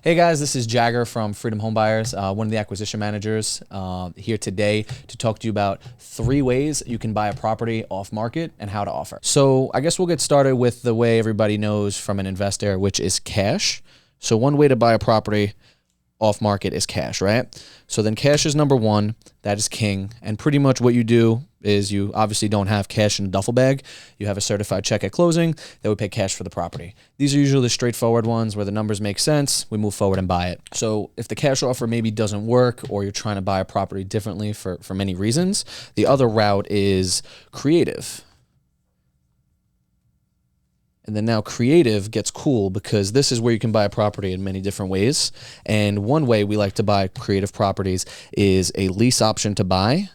Hey guys, this is Jagger from Freedom Home Buyers, one of the acquisition managers here today to talk to you about 3 ways you can buy a property off market and how to offer. So I guess we'll get started with the way everybody knows from an investor, which is cash. So one way to buy a property off market is cash, right? So then cash is number one, that is king. And pretty much what you do is you obviously don't have cash in a duffel bag. You have a certified check at closing that would pay cash for the property. These are usually the straightforward ones where the numbers make sense. We move forward and buy it. So if the cash offer maybe doesn't work or you're trying to buy a property differently for many reasons, the other route is creative. And then now creative gets cool because this is where you can buy a property in many different ways. And one way we like to buy creative properties is a lease option to buy.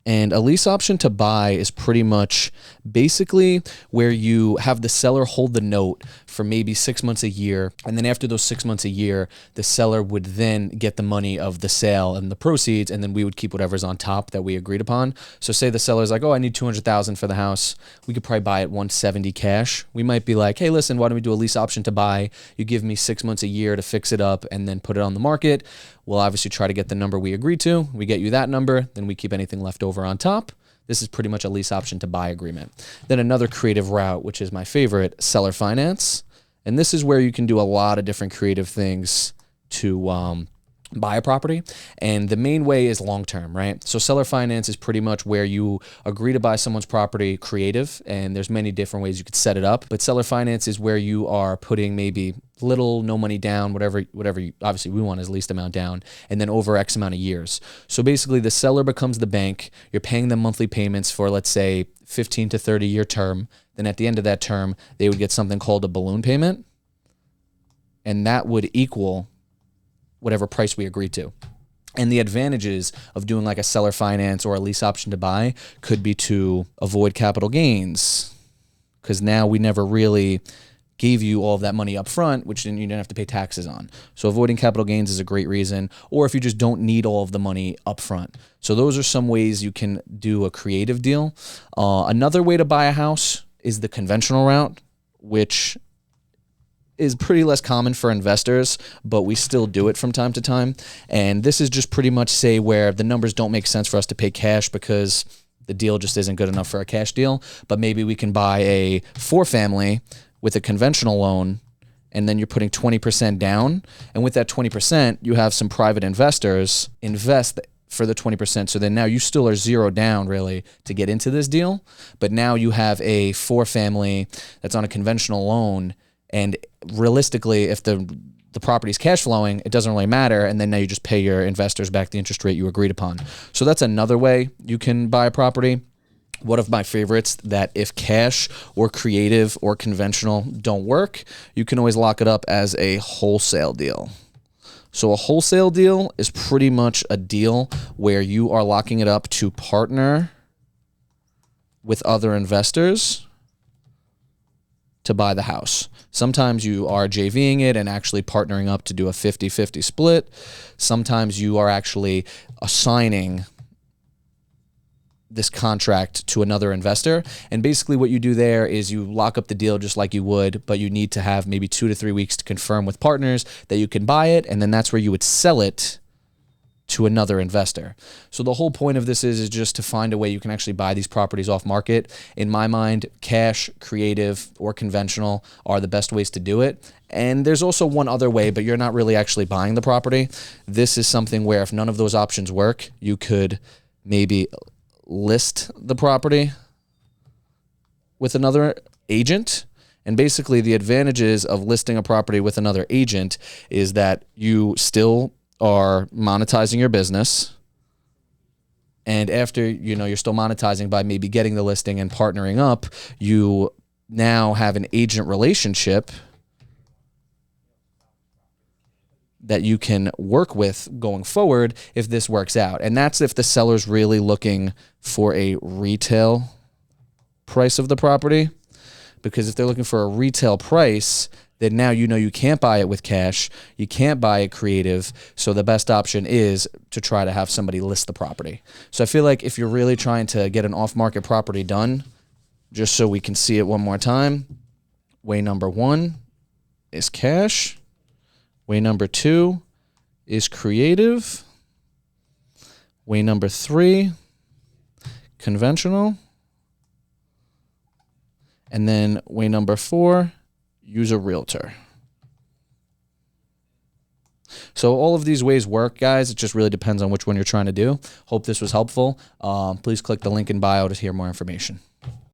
And a lease option to buy is pretty much basically where you have the seller hold the note for maybe 6 months a year. And then after those 6 months a year, the seller would then get the money of the sale and the proceeds. And then we would keep whatever's on top that we agreed upon. So say the seller's like, oh, I need $200,000 for the house. We could probably buy it $170 cash. We might be like, hey, listen, why don't we do a lease option to buy? You give me 6 months a year to fix it up and then put it on the market. We'll obviously try to get the number we agreed to. We get you that number, then we keep anything left over on top. This is pretty much a lease option to buy agreement. Then another creative route, which is my favorite, seller finance. And this is where you can do a lot of different creative things to buy a property. And the main way is long-term, right? So seller finance is pretty much where you agree to buy someone's property creative, and there's many different ways you could set it up. But seller finance is where you are putting maybe little, no money down, whatever you, obviously we want is least amount down, and then over X amount of years. So basically the seller becomes the bank. You're paying them monthly payments for, let's say, 15 to 30 year term. Then at the end of that term, they would get something called a balloon payment, and that would equal whatever price we agreed to. And the advantages of doing like a seller finance or a lease option to buy could be to avoid capital gains, because now we never really gave you all of that money up front, which then you didn't have to pay taxes on. So avoiding capital gains is a great reason, or if you just don't need all of the money up front. So those are some ways you can do a creative deal. Another way to buy a house is the conventional route, which is pretty less common for investors, but we still do it from time to time. And this is just pretty much say where the numbers don't make sense for us to pay cash because the deal just isn't good enough for a cash deal. But maybe we can buy a 4-family with a conventional loan, and then you're putting 20% down. And with that 20%, you have some private investors invest for the 20%. So then now you still are zero down really to get into this deal. But now you have a 4-family that's on a conventional loan. And realistically, if the property's cash flowing, it doesn't really matter. And then now you just pay your investors back the interest rate you agreed upon. So that's another way you can buy a property. One of my favorites that if cash or creative or conventional don't work, you can always lock it up as a wholesale deal. So a wholesale deal is pretty much a deal where you are locking it up to partner with other investors to buy the house. Sometimes you are JVing it and actually partnering up to do a 50-50 split. Sometimes you are actually assigning this contract to another investor. And basically what you do there is you lock up the deal just like you would, but you need to have maybe 2 to 3 weeks to confirm with partners that you can buy it. And then that's where you would sell it to another investor. So the whole point of this is just to find a way you can actually buy these properties off market. In my mind, cash, creative, or conventional are the best ways to do it. And there's also one other way, but you're not really actually buying the property. This is something where if none of those options work, you could maybe list the property with another agent. And basically the advantages of listing a property with another agent is that you still are monetizing your business. And after, you're still monetizing by maybe getting the listing and partnering up, you now have an agent relationship that you can work with going forward if this works out. And that's if the seller's really looking for a retail price of the property. Because if they're looking for a retail price, then now you can't buy it with cash, you can't buy it creative, so the best option is to try to have somebody list the property. So I feel like if you're really trying to get an off-market property done, just so we can see it one more time, way number one is cash. Way number 2 is creative. Way number 3, conventional. And then way number 4, use a realtor. So all of these ways work, guys. It just really depends on which one you're trying to do. Hope this was helpful. Please click the link in bio to hear more information.